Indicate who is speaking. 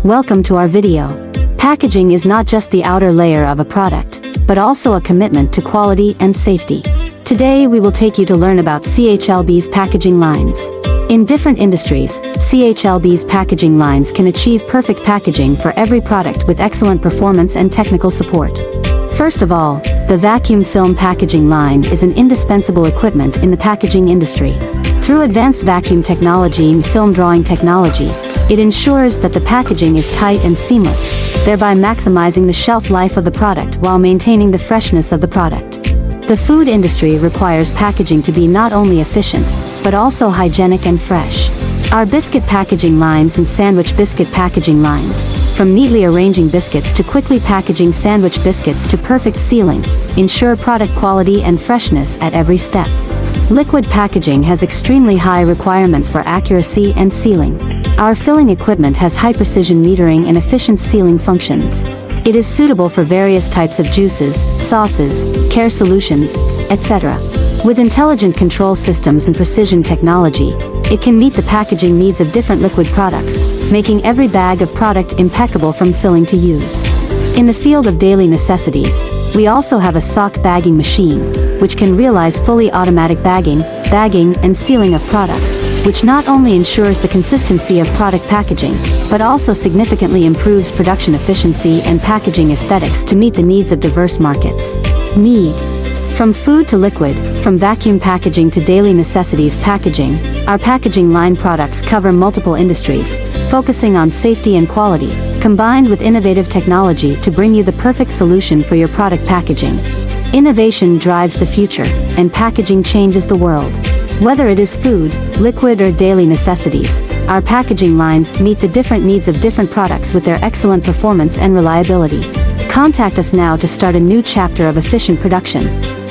Speaker 1: Welcome to our video. Packaging is not just the outer layer of a product, but also a commitment to quality and safety. Today we will take you to learn about CHLB's packaging lines. In different industries, CHLB's packaging lines can achieve perfect packaging for every product with excellent performance and technical support. First of all, the vacuum film packaging line is an indispensable equipment in the packaging industry. Through advanced vacuum technology and film drawing technology, it ensures that the packaging is tight and seamless, thereby maximizing the shelf life of the product while maintaining the freshness of the product. The food industry requires packaging to be not only efficient, but also hygienic and fresh. Our biscuit packaging lines and sandwich biscuit packaging lines, from neatly arranging biscuits to quickly packaging sandwich biscuits to perfect sealing, ensure product quality and freshness at every step. Liquid packaging has extremely high requirements for accuracy and sealing. Our filling equipment has high-precision metering and efficient sealing functions. It is suitable for various types of juices, sauces, care solutions, etc. With intelligent control systems and precision technology, it can meet the packaging needs of different liquid products, making every bag of product impeccable from filling to use. In the field of daily necessities, we also have a sock bagging machine, which can realize fully automatic bagging, and sealing of products, which not only ensures the consistency of product packaging, but also significantly improves production efficiency and packaging aesthetics to meet the needs of diverse markets. From food to liquid, from vacuum packaging to daily necessities packaging, our packaging line products cover multiple industries, focusing on safety and quality, combined with innovative technology to bring you the perfect solution for your product packaging. Innovation drives the future, and packaging changes the world. Whether it is food, liquid or daily necessities, our packaging lines meet the different needs of different products with their excellent performance and reliability. Contact us now to start a new chapter of efficient production.